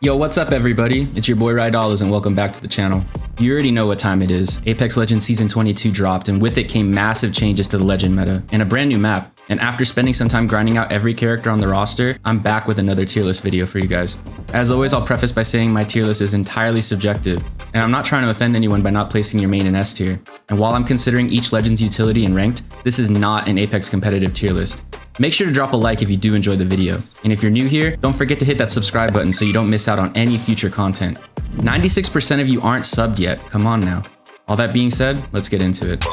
Yo, what's up everybody? It's your boy rydollaz and welcome back to the channel. You already know what time it is. Apex Legends Season 22 dropped and with it came massive changes to the Legend meta and a brand new map. And after spending some time grinding out every character on the roster, I'm back with another tier list video for you guys. As always, I'll preface by saying my tier list is entirely subjective, and I'm not trying to offend anyone by not placing your main in S tier. And while I'm considering each Legend's utility and ranked, this is not an Apex competitive tier list. Make sure to drop a like if you do enjoy the video. And if you're new here, don't forget to hit that subscribe button so you don't miss out on any future content. 96% of you aren't subbed yet, come on now. All that being said, let's get into it.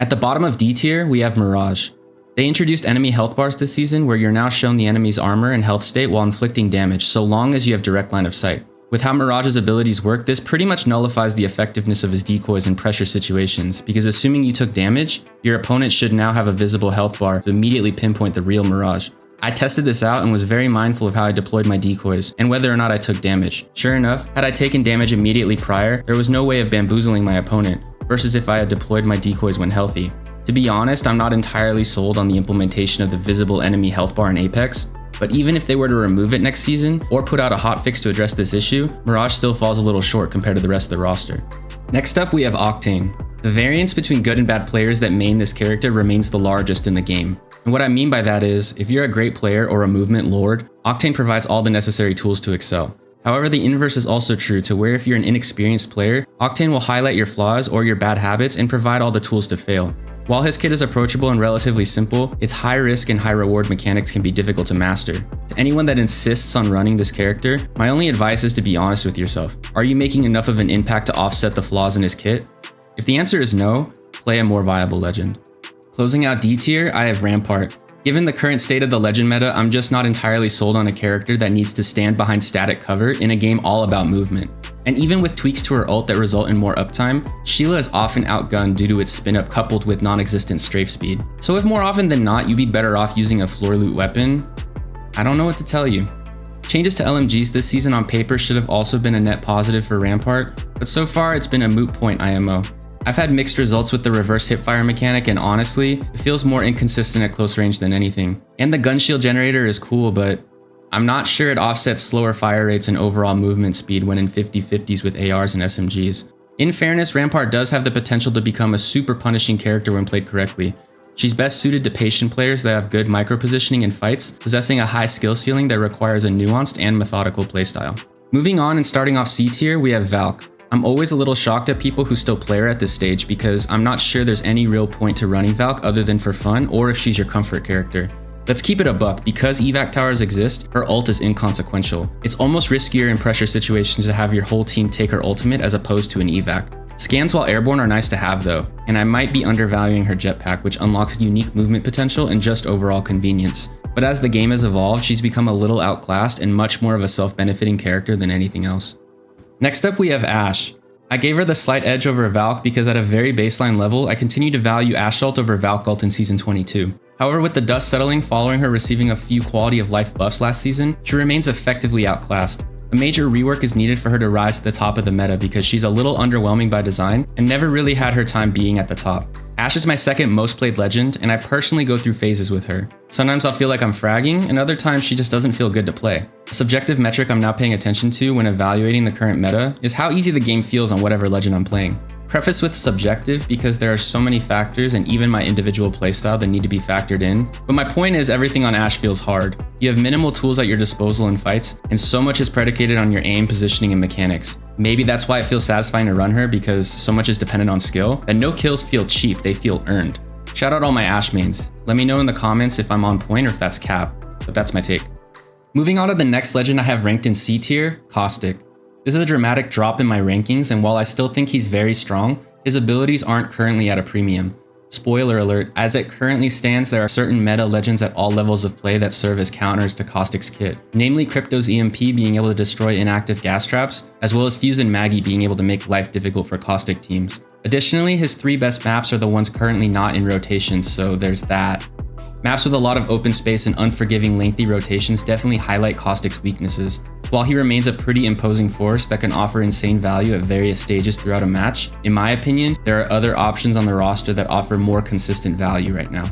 At the bottom of D tier, we have Mirage. They introduced enemy health bars this season where you're now shown the enemy's armor and health state while inflicting damage, so long as you have direct line of sight. With how Mirage's abilities work, this pretty much nullifies the effectiveness of his decoys in pressure situations, because assuming you took damage, your opponent should now have a visible health bar to immediately pinpoint the real Mirage. I tested this out and was very mindful of how I deployed my decoys, and whether or not I took damage. Sure enough, had I taken damage immediately prior, there was no way of bamboozling my opponent, versus if I had deployed my decoys when healthy. To be honest, I'm not entirely sold on the implementation of the visible enemy health bar in Apex, but even if they were to remove it next season, or put out a hotfix to address this issue, Mirage still falls a little short compared to the rest of the roster. Next up, we have Octane. The variance between good and bad players that main this character remains the largest in the game. And what I mean by that is, if you're a great player or a movement lord, Octane provides all the necessary tools to excel. However, the inverse is also true to where if you're an inexperienced player, Octane will highlight your flaws or your bad habits and provide all the tools to fail. While his kit is approachable and relatively simple, its high risk and high reward mechanics can be difficult to master. To anyone that insists on running this character, my only advice is to be honest with yourself. Are you making enough of an impact to offset the flaws in his kit? If the answer is no, play a more viable Legend. Closing out D tier, I have Rampart. Given the current state of the Legend meta, I'm just not entirely sold on a character that needs to stand behind static cover in a game all about movement. And even with tweaks to her ult that result in more uptime, Sheila is often outgunned due to its spin up coupled with non-existent strafe speed. So if more often than not you'd be better off using a floor loot weapon, I don't know what to tell you. Changes to LMGs this season on paper should have also been a net positive for Rampart, but so far it's been a moot point IMO. I've had mixed results with the reverse hipfire mechanic, and honestly, it feels more inconsistent at close range than anything. And the gun shield generator is cool, but I'm not sure it offsets slower fire rates and overall movement speed when in 50-50s with ARs and SMGs. In fairness, Rampart does have the potential to become a super punishing character when played correctly. She's best suited to patient players that have good micro positioning in fights, possessing a high skill ceiling that requires a nuanced and methodical playstyle. Moving on and starting off C tier, we have Valk. I'm always a little shocked at people who still play her at this stage because I'm not sure there's any real point to running Valk other than for fun or if she's your comfort character. Let's keep it a buck, because evac towers exist, her ult is inconsequential. It's almost riskier in pressure situations to have your whole team take her ultimate as opposed to an evac. Scans while airborne are nice to have though, and I might be undervaluing her jetpack, which unlocks unique movement potential and just overall convenience. But as the game has evolved, she's become a little outclassed and much more of a self-benefiting character than anything else. Next up we have Ashe. I gave her the slight edge over Valk because at a very baseline level, I continue to value Ashe ult over Valk ult in Season 22. However, with the dust settling following her receiving a few quality of life buffs last season, she remains effectively outclassed. A major rework is needed for her to rise to the top of the meta because she's a little underwhelming by design and never really had her time being at the top. Ashe is my second most played Legend, and I personally go through phases with her. Sometimes I'll feel like I'm fragging, and other times she just doesn't feel good to play. A subjective metric I'm now paying attention to when evaluating the current meta is how easy the game feels on whatever Legend I'm playing. Preface with subjective because there are so many factors and even my individual playstyle that need to be factored in, but my point is everything on Ashe feels hard. You have minimal tools at your disposal in fights, and so much is predicated on your aim, positioning, and mechanics. Maybe that's why it feels satisfying to run her, because so much is dependent on skill, and no kills feel cheap, they feel earned. Shout out all my Ashe mains. Let me know in the comments if I'm on point or if that's cap, but that's my take. Moving on to the next Legend I have ranked in C tier, Caustic. This is a dramatic drop in my rankings, and while I still think he's very strong, his abilities aren't currently at a premium. Spoiler alert, as it currently stands, there are certain meta legends at all levels of play that serve as counters to Caustic's kit, namely Crypto's EMP being able to destroy inactive gas traps, as well as Fuse and Maggie being able to make life difficult for Caustic teams. Additionally, his 3 best maps are the ones currently not in rotation, so there's that. Maps with a lot of open space and unforgiving lengthy rotations definitely highlight Caustic's weaknesses. While he remains a pretty imposing force that can offer insane value at various stages throughout a match, in my opinion, there are other options on the roster that offer more consistent value right now.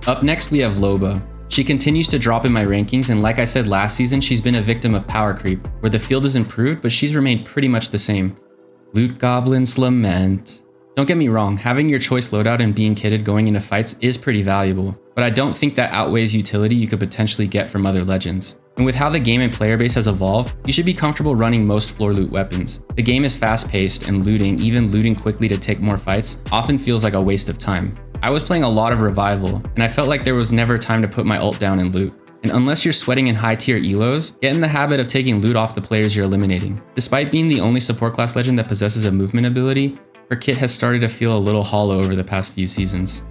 Up next we have Loba. She continues to drop in my rankings, and like I said last season, she's been a victim of power creep, where the field has improved, but she's remained pretty much the same. Loot Goblin's Lament. Don't get me wrong, having your choice loadout and being kitted going into fights is pretty valuable, but I don't think that outweighs utility you could potentially get from other legends. And with how the game and player base has evolved, you should be comfortable running most floor loot weapons. The game is fast paced, and looting, even looting quickly to take more fights, often feels like a waste of time. I was playing a lot of Revival, and I felt like there was never time to put my ult down and loot. And unless you're sweating in high tier elos, get in the habit of taking loot off the players you're eliminating. Despite being the only support class legend that possesses a movement ability, her kit has started to feel a little hollow over the past few seasons.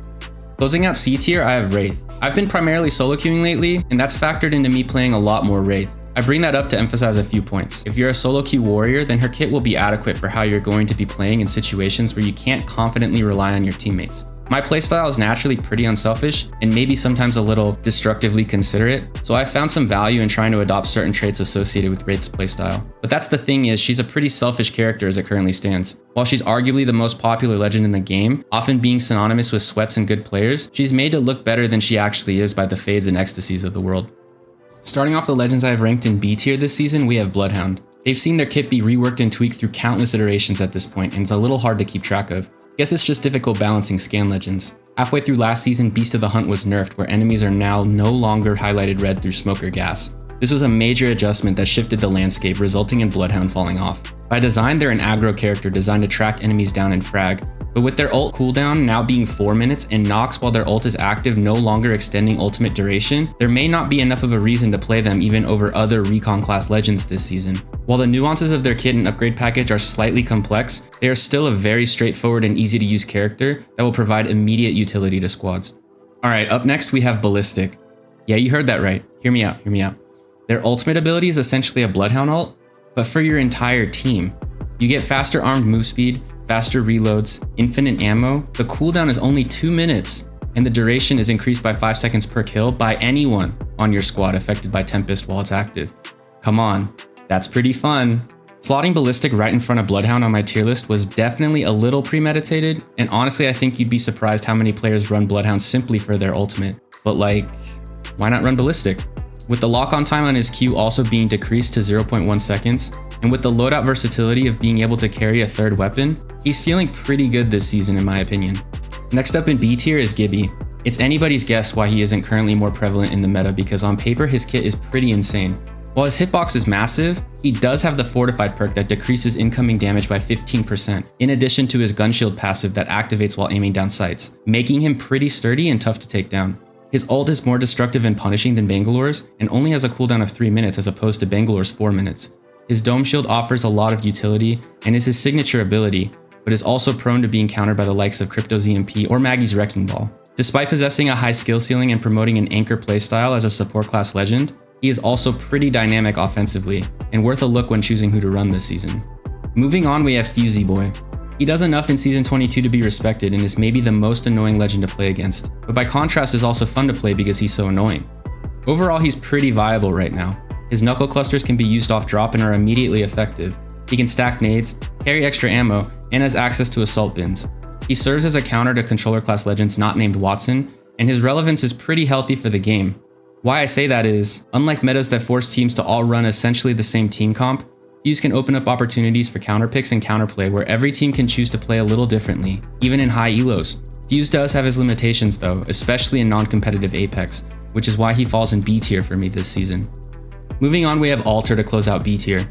Closing out C tier, I have Wraith. I've been primarily solo queuing lately, and that's factored into me playing a lot more Wraith. I bring that up to emphasize a few points. If you're a solo queue warrior, then her kit will be adequate for how you're going to be playing in situations where you can't confidently rely on your teammates. My playstyle is naturally pretty unselfish and maybe sometimes a little destructively considerate, so I found some value in trying to adopt certain traits associated with Wraith's playstyle. But that's the thing is, she's a pretty selfish character as it currently stands. While she's arguably the most popular legend in the game, often being synonymous with sweats and good players, she's made to look better than she actually is by the fades and ecstasies of the world. Starting off the legends I have ranked in B tier this season, we have Bloodhound. They've seen their kit be reworked and tweaked through countless iterations at this point, and it's a little hard to keep track of. Guess it's just difficult balancing scan legends. Halfway through last season, Beast of the Hunt was nerfed, where enemies are now no longer highlighted red through smoke or gas. This was a major adjustment that shifted the landscape, resulting in Bloodhound falling off. By design, they're an aggro character designed to track enemies down and frag, but with their ult cooldown now being 4 minutes and knocks while their ult is active no longer extending ultimate duration, there may not be enough of a reason to play them even over other recon class legends this season. While the nuances of their kit and upgrade package are slightly complex, they are still a very straightforward and easy to use character that will provide immediate utility to squads. Alright, up next we have Ballistic. Yeah, you heard that right. Hear me out. Their ultimate ability is essentially a Bloodhound ult, but for your entire team. You get faster armed move speed, faster reloads, infinite ammo, the cooldown is only 2 minutes, and the duration is increased by 5 seconds per kill by anyone on your squad affected by Tempest while it's active. Come on, that's pretty fun. Slotting Ballistic right in front of Bloodhound on my tier list was definitely a little premeditated, and honestly I think you'd be surprised how many players run Bloodhound simply for their ultimate. But like, why not run Ballistic? With the lock-on time on his Q also being decreased to 0.1 seconds, and with the loadout versatility of being able to carry a third weapon, he's feeling pretty good this season in my opinion. Next up in B tier is Gibby. It's anybody's guess why he isn't currently more prevalent in the meta because on paper his kit is pretty insane. While his hitbox is massive, he does have the Fortified perk that decreases incoming damage by 15%, in addition to his gun shield passive that activates while aiming down sights, making him pretty sturdy and tough to take down. His ult is more destructive and punishing than Bangalore's, and only has a cooldown of 3 minutes as opposed to Bangalore's 4 minutes. His Dome Shield offers a lot of utility and is his signature ability, but is also prone to being countered by the likes of Crypto ZMP or Maggie's Wrecking Ball. Despite possessing a high skill ceiling and promoting an anchor playstyle as a support class legend, he is also pretty dynamic offensively, and worth a look when choosing who to run this season. Moving on, we have Fusey Boy. He does enough in Season 22 to be respected and is maybe the most annoying legend to play against, but by contrast is also fun to play because he's so annoying. Overall, he's pretty viable right now. His knuckle clusters can be used off drop and are immediately effective. He can stack nades, carry extra ammo, and has access to assault bins. He serves as a counter to controller class legends not named Watson, and his relevance is pretty healthy for the game. Why I say that is, unlike metas that force teams to all run essentially the same team comp, Fuse can open up opportunities for counter picks and counterplay where every team can choose to play a little differently, even in high elos. Fuse does have his limitations though, especially in non-competitive Apex, which is why he falls in B tier for me this season. Moving on, we have Alter to close out B tier.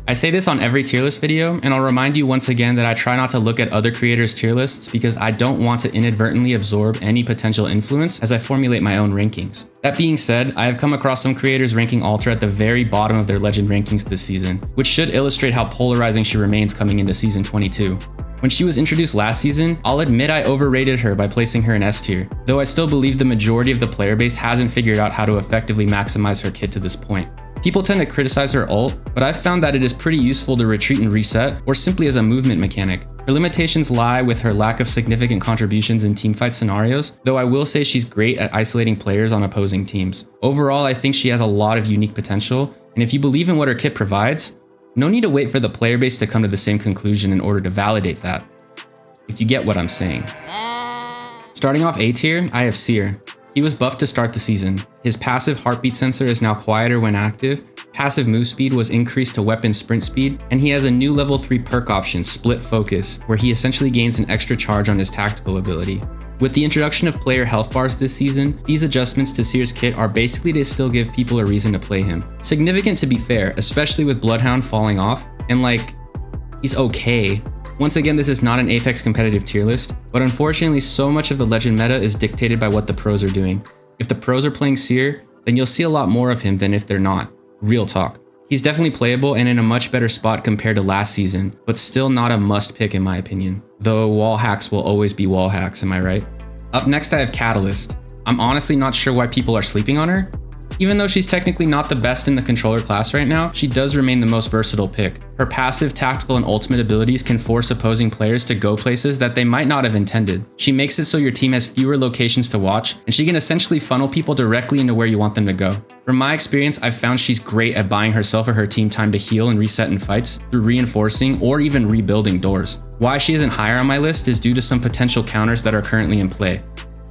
I say this on every tier list video, and I'll remind you once again that I try not to look at other creators' tier lists because I don't want to inadvertently absorb any potential influence as I formulate my own rankings. That being said, I have come across some creators ranking Alter at the very bottom of their legend rankings this season, which should illustrate how polarizing she remains coming into Season 22. When she was introduced last season, I'll admit I overrated her by placing her in S tier, though I still believe the majority of the player base hasn't figured out how to effectively maximize her kit to this point. People tend to criticize her ult, but I've found that it is pretty useful to retreat and reset, or simply as a movement mechanic. Her limitations lie with her lack of significant contributions in teamfight scenarios, though I will say she's great at isolating players on opposing teams. Overall, I think she has a lot of unique potential, and if you believe in what her kit provides, no need to wait for the player base to come to the same conclusion in order to validate that. If you get what I'm saying. Starting off A tier, I have Seer. He was buffed to start the season. His passive heartbeat sensor is now quieter when active, passive move speed was increased to weapon sprint speed, and he has a new level 3 perk option, Split Focus, where he essentially gains an extra charge on his tactical ability. With the introduction of player health bars this season, these adjustments to Seer's kit are basically to still give people a reason to play him. Significant to be fair, especially with Bloodhound falling off, and he's okay. Once again, this is not an Apex competitive tier list, but unfortunately so much of the Legend meta is dictated by what the pros are doing. If the pros are playing Seer, then you'll see a lot more of him than if they're not. Real talk. He's definitely playable and in a much better spot compared to last season, but still not a must pick in my opinion. Though wall hacks will always be wall hacks, am I right? Up next I have Catalyst. I'm honestly not sure why people are sleeping on her. Even though she's technically not the best in the controller class right now, she does remain the most versatile pick. Her passive, tactical, and ultimate abilities can force opposing players to go places that they might not have intended. She makes it so your team has fewer locations to watch, and she can essentially funnel people directly into where you want them to go. From my experience, I've found she's great at buying herself or her team time to heal and reset in fights through reinforcing or even rebuilding doors. Why she isn't higher on my list is due to some potential counters that are currently in play.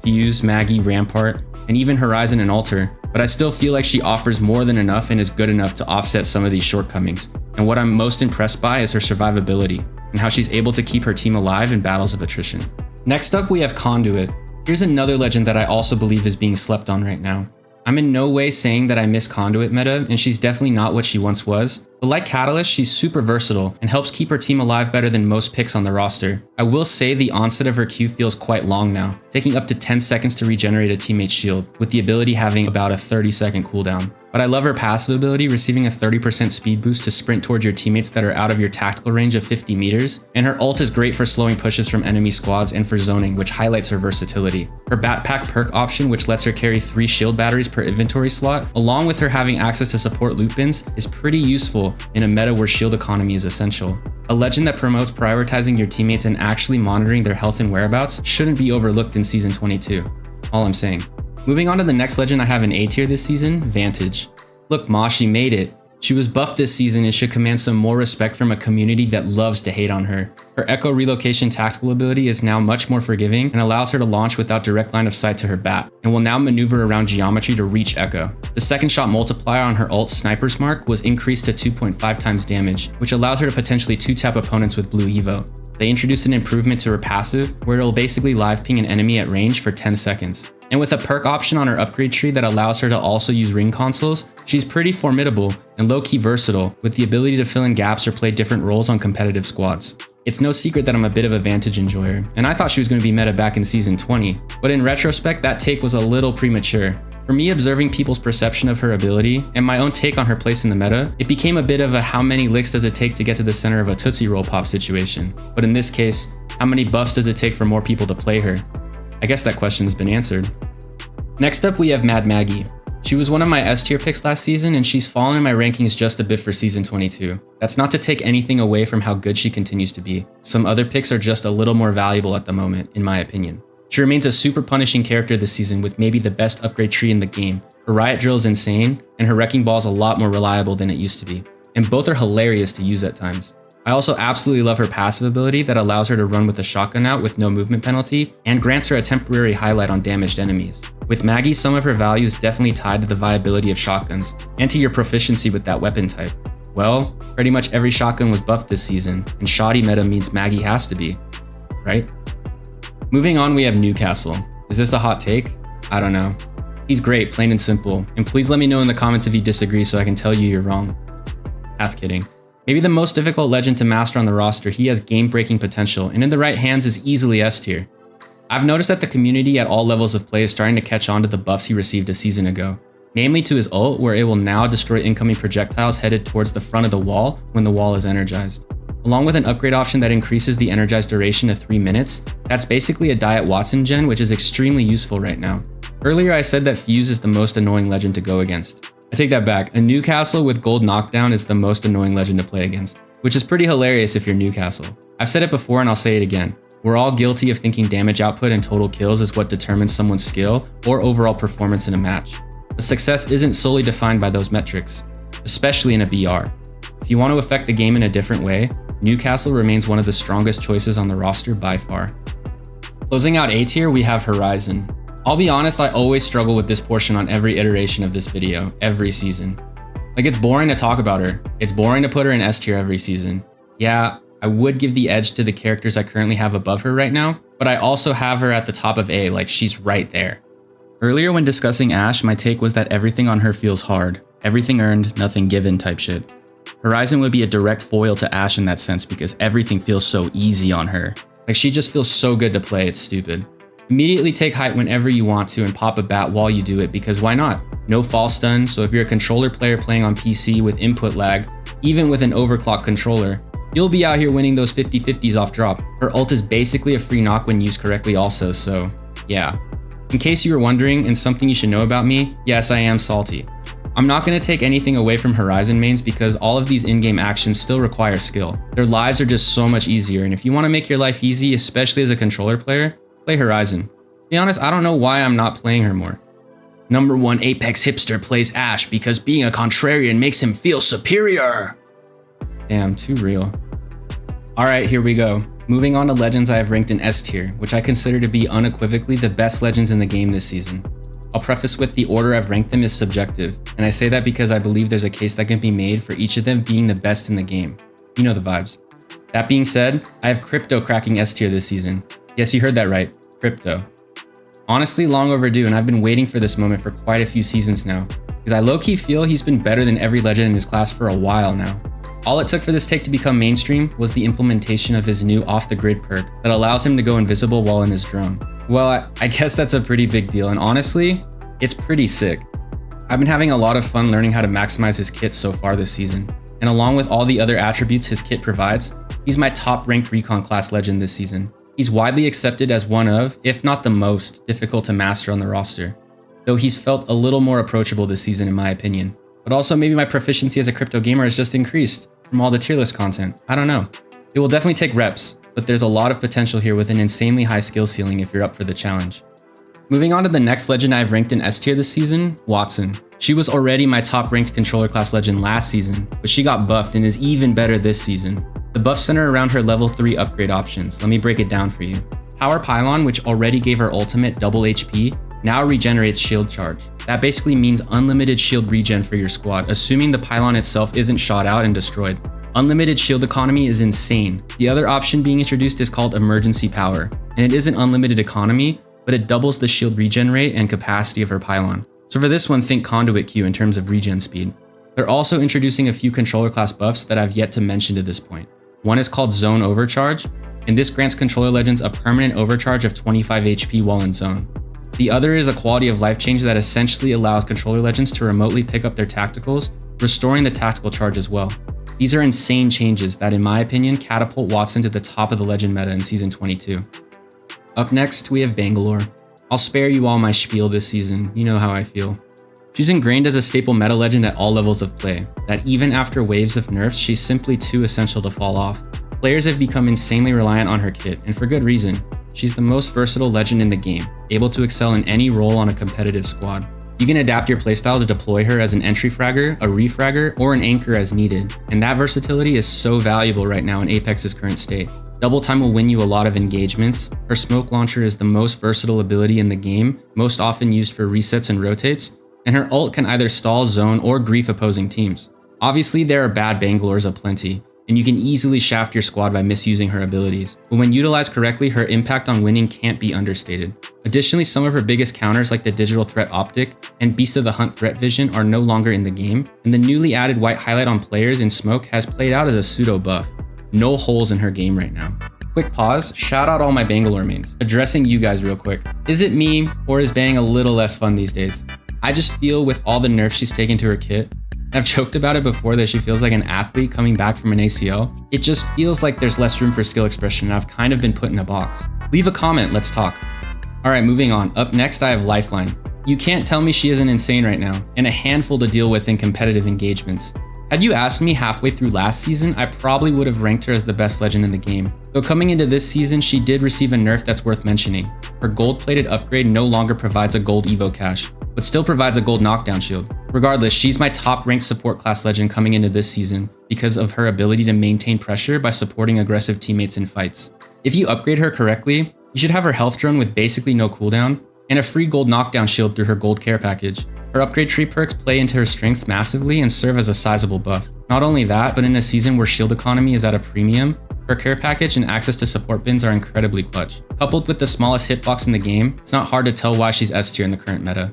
Fuse, Maggie, Rampart, and even Horizon and Alter. But I still feel like she offers more than enough and is good enough to offset some of these shortcomings. And what I'm most impressed by is her survivability and how she's able to keep her team alive in battles of attrition. Next up, we have Conduit. Here's another legend that I also believe is being slept on right now. I'm in no way saying that I miss Conduit meta, and she's definitely not what she once was, but like Catalyst, she's super versatile and helps keep her team alive better than most picks on the roster. I will say the onset of her Q feels quite long now, taking up to 10 seconds to regenerate a teammate's shield, with the ability having about a 30-second cooldown. But I love her passive ability, receiving a 30% speed boost to sprint towards your teammates that are out of your tactical range of 50 meters, and her ult is great for slowing pushes from enemy squads and for zoning, which highlights her versatility. Her Backpack perk option, which lets her carry 3 shield batteries per inventory slot, along with her having access to support loot bins, is pretty useful in a meta where shield economy is essential. A legend that promotes prioritizing your teammates and actually monitoring their health and whereabouts shouldn't be overlooked in Season 22. All I'm saying. Moving on to the next legend I have in A tier this season, Vantage. Look Ma, she made it. She was buffed this season and should command some more respect from a community that loves to hate on her. Her Echo Relocation tactical ability is now much more forgiving and allows her to launch without direct line of sight to her bat, and will now maneuver around geometry to reach Echo. The second shot multiplier on her ult Sniper's Mark was increased to 2.5 times damage, which allows her to potentially 2-tap opponents with Blue Evo. They introduced an improvement to her passive, where it'll basically live ping an enemy at range for 10 seconds. And with a perk option on her upgrade tree that allows her to also use ring consoles, she's pretty formidable and low-key versatile, with the ability to fill in gaps or play different roles on competitive squads. It's no secret that I'm a bit of a Vantage enjoyer, and I thought she was going to be meta back in Season 20, but in retrospect that take was a little premature. For me, observing people's perception of her ability and my own take on her place in the meta, it became a bit of a how many licks does it take to get to the center of a Tootsie Roll pop situation, but in this case, how many buffs does it take for more people to play her? I guess that question's been answered. Next up, we have Mad Maggie. She was one of my S tier picks last season, and she's fallen in my rankings just a bit for Season 22. That's not to take anything away from how good she continues to be. Some other picks are just a little more valuable at the moment, in my opinion. She remains a super punishing character this season with maybe the best upgrade tree in the game. Her riot drill is insane, and her wrecking ball is a lot more reliable than it used to be. And both are hilarious to use at times. I also absolutely love her passive ability that allows her to run with a shotgun out with no movement penalty and grants her a temporary highlight on damaged enemies. With Maggie, some of her value is definitely tied to the viability of shotguns and to your proficiency with that weapon type. Well, pretty much every shotgun was buffed this season, and shoddy meta means Maggie has to be, right? Moving on, we have Newcastle. Is this a hot take? I don't know. He's great, plain and simple, and please let me know in the comments if you disagree so I can tell you you're wrong. Half kidding. Maybe the most difficult legend to master on the roster, he has game-breaking potential, and in the right hands is easily S tier. I've noticed that the community at all levels of play is starting to catch on to the buffs he received a season ago, namely to his ult, where it will now destroy incoming projectiles headed towards the front of the wall when the wall is energized. Along with an upgrade option that increases the energized duration to 3 minutes, that's basically a Diet Watson gen, which is extremely useful right now. Earlier I said that Fuse is the most annoying legend to go against. I take that back. A Newcastle with gold knockdown is the most annoying legend to play against, which is pretty hilarious if you're Newcastle. I've said it before and I'll say it again. We're all guilty of thinking damage output and total kills is what determines someone's skill or overall performance in a match. But success isn't solely defined by those metrics, especially in a BR. If you want to affect the game in a different way, Newcastle remains one of the strongest choices on the roster by far. Closing out A tier, we have Horizon. I'll be honest, I always struggle with this portion on every iteration of this video, every season. Like, it's boring to talk about her. It's boring to put her in S tier every season. Yeah, I would give the edge to the characters I currently have above her right now, but I also have her at the top of A, like she's right there. Earlier when discussing Ashe, my take was that everything on her feels hard. Everything earned, nothing given type shit. Horizon would be a direct foil to Ashe in that sense because everything feels so easy on her. Like, she just feels so good to play, it's stupid. Immediately take height whenever you want to and pop a bat while you do it, because why not? No fall stun, so if you're a controller player playing on PC with input lag, even with an overclock controller, you'll be out here winning those 50-50s off drop. Her ult is basically a free knock when used correctly also, so yeah. In case you were wondering, and something you should know about me, yes, I am salty. I'm not going to take anything away from Horizon mains because all of these in-game actions still require skill. Their lives are just so much easier, and if you want to make your life easy, especially as a controller player, play Horizon. To be honest, I don't know why I'm not playing her more. Number 1 Apex hipster plays Ashe because being a contrarian makes him feel superior. Damn, too real. Alright, here we go. Moving on to legends I have ranked in S tier, which I consider to be unequivocally the best legends in the game this season. I'll preface with the order I've ranked them is subjective, and I say that because I believe there's a case that can be made for each of them being the best in the game. You know the vibes. That being said, I have Crypto cracking S tier this season. Yes, you heard that right, Crypto. Honestly, long overdue, and I've been waiting for this moment for quite a few seasons now, because I low-key feel he's been better than every legend in his class for a while now. All it took for this take to become mainstream was the implementation of his new off-the-grid perk that allows him to go invisible while in his drone. Well, I guess that's a pretty big deal, and honestly, it's pretty sick. I've been having a lot of fun learning how to maximize his kit so far this season, and along with all the other attributes his kit provides, he's my top-ranked recon class legend this season. He's widely accepted as one of, if not the most, difficult to master on the roster, though he's felt a little more approachable this season in my opinion. But also maybe my proficiency as a crypto gamer has just increased from all the tier list content. I don't know. It will definitely take reps, but there's a lot of potential here with an insanely high skill ceiling if you're up for the challenge. Moving on to the next legend I've ranked in S tier this season, Watson. She was already my top ranked controller class legend last season, but she got buffed and is even better this season. The buffs center around her level 3 upgrade options. Let me break it down for you. Power Pylon, which already gave her ultimate double HP, now regenerates shield charge. That basically means unlimited shield regen for your squad, assuming the pylon itself isn't shot out and destroyed. Unlimited shield economy is insane. The other option being introduced is called Emergency Power, and it isn't unlimited economy, but it doubles the shield regen rate and capacity of her pylon. So for this one, think Conduit Q in terms of regen speed. They're also introducing a few controller class buffs that I've yet to mention to this point. One is called Zone Overcharge, and this grants controller legends a permanent overcharge of 25 HP while in zone. The other is a quality of life change that essentially allows controller legends to remotely pick up their tacticals, restoring the tactical charge as well. These are insane changes that, in my opinion, catapult Watson to the top of the legend meta in Season 22. Up next, we have Bangalore. I'll spare you all my spiel this season, you know how I feel. She's ingrained as a staple meta legend at all levels of play, that even after waves of nerfs, she's simply too essential to fall off. Players have become insanely reliant on her kit, and for good reason. She's the most versatile legend in the game, able to excel in any role on a competitive squad. You can adapt your playstyle to deploy her as an entry fragger, a refragger, or an anchor as needed, and that versatility is so valuable right now in Apex's current state. Double time will win you a lot of engagements. Her smoke launcher is the most versatile ability in the game, most often used for resets and rotates, and her ult can either stall, zone, or grief opposing teams. Obviously, there are bad Bangalores aplenty, and you can easily shaft your squad by misusing her abilities. But when utilized correctly, her impact on winning can't be understated. Additionally, some of her biggest counters like the Digital Threat Optic and Beast of the Hunt Threat Vision are no longer in the game, and the newly added white highlight on players in Smoke has played out as a pseudo buff. No holes in her game right now. Quick pause, shout out all my Bangalore mains. Addressing you guys real quick. Is it me, or is Bang a little less fun these days? I just feel with all the nerfs she's taken to her kit, I've joked about it before that she feels like an athlete coming back from an ACL. It just feels like there's less room for skill expression and I've kind of been put in a box. Leave a comment, let's talk. Alright, moving on. Up next I have Lifeline. You can't tell me she isn't insane right now, and a handful to deal with in competitive engagements. Had you asked me halfway through last season, I probably would have ranked her as the best legend in the game. Though coming into this season, she did receive a nerf that's worth mentioning. Her gold-plated upgrade no longer provides a gold evo cache, but still provides a gold knockdown shield. Regardless, she's my top-ranked support class legend coming into this season because of her ability to maintain pressure by supporting aggressive teammates in fights. If you upgrade her correctly, you should have her health drone with basically no cooldown, and a free gold knockdown shield through her gold care package. Her upgrade tree perks play into her strengths massively and serve as a sizable buff. Not only that, but in a season where shield economy is at a premium, her care package and access to support bins are incredibly clutch. Coupled with the smallest hitbox in the game, it's not hard to tell why she's S tier in the current meta.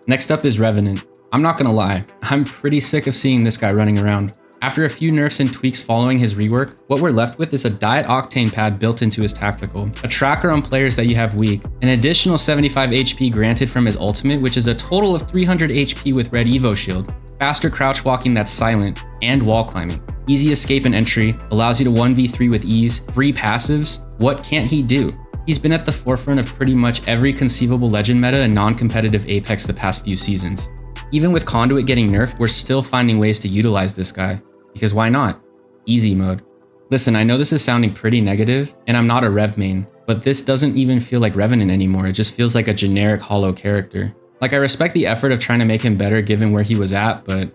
Next up is Revenant. I'm not gonna lie, I'm pretty sick of seeing this guy running around. After a few nerfs and tweaks following his rework, what we're left with is a diet octane pad built into his tactical, a tracker on players that you have weak, an additional 75 HP granted from his ultimate, which is a total of 300 HP with red Evo shield, faster crouch walking that's silent, and wall climbing. Easy escape and entry, allows you to 1v3 with ease, 3 passives. What can't he do? He's been at the forefront of pretty much every conceivable legend meta and non-competitive Apex the past few seasons. Even with Conduit getting nerfed, we're still finding ways to utilize this guy. Because why not? Easy mode. Listen, I know this is sounding pretty negative, and I'm not a Rev main, but this doesn't even feel like Revenant anymore. It just feels like a generic hollow character. Like, I respect the effort of trying to make him better given where he was at, but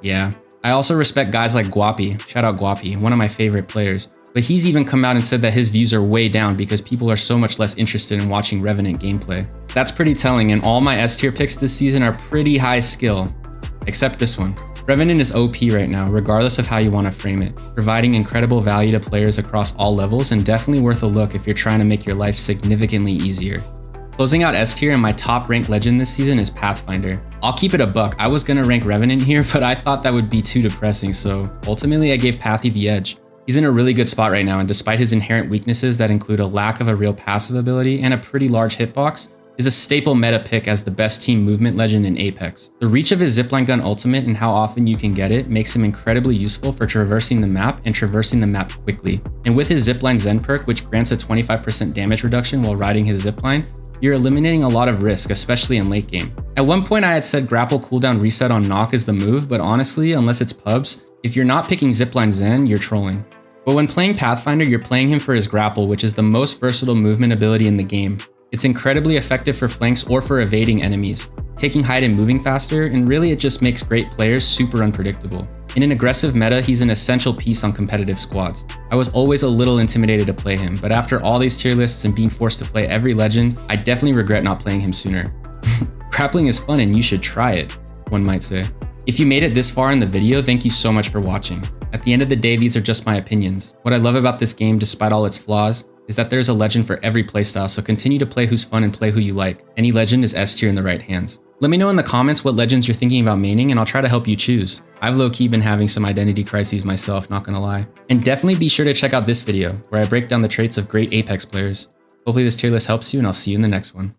yeah. I also respect guys like Guapi, shout out Guapi, one of my favorite players. But he's even come out and said that his views are way down because people are so much less interested in watching Revenant gameplay. That's pretty telling, and all my S tier picks this season are pretty high skill, except this one. Revenant is OP right now, regardless of how you want to frame it, providing incredible value to players across all levels and definitely worth a look if you're trying to make your life significantly easier. Closing out S tier and my top ranked legend this season is Pathfinder. I'll keep it a buck, I was gonna rank Revenant here, but I thought that would be too depressing, so ultimately I gave Pathy the edge. He's in a really good spot right now, and despite his inherent weaknesses that include a lack of a real passive ability and a pretty large hitbox, is a staple meta pick as the best team movement legend in Apex. The reach of his zipline gun ultimate and how often you can get it makes him incredibly useful for traversing the map and traversing the map quickly. And with his zipline Zen perk, which grants a 25% damage reduction while riding his zipline, you're eliminating a lot of risk, especially in late game. At one point I had said grapple cooldown reset on knock is the move, but honestly, unless it's pubs, if you're not picking zipline Zen, you're trolling. But when playing Pathfinder, you're playing him for his grapple, which is the most versatile movement ability in the game. It's incredibly effective for flanks or for evading enemies, taking height and moving faster, and really it just makes great players super unpredictable. In an aggressive meta, he's an essential piece on competitive squads. I was always a little intimidated to play him, but after all these tier lists and being forced to play every legend, I definitely regret not playing him sooner. Grappling is fun and you should try it, one might say. If you made it this far in the video, thank you so much for watching. At the end of the day, these are just my opinions. What I love about this game, despite all its flaws, is that there's a legend for every playstyle, so continue to play who's fun and play who you like. Any legend is S tier in the right hands. Let me know in the comments what legends you're thinking about maining and I'll try to help you choose. I've low-key been having some identity crises myself, not gonna lie. And definitely be sure to check out this video, where I break down the traits of great Apex players. Hopefully this tier list helps you and I'll see you in the next one.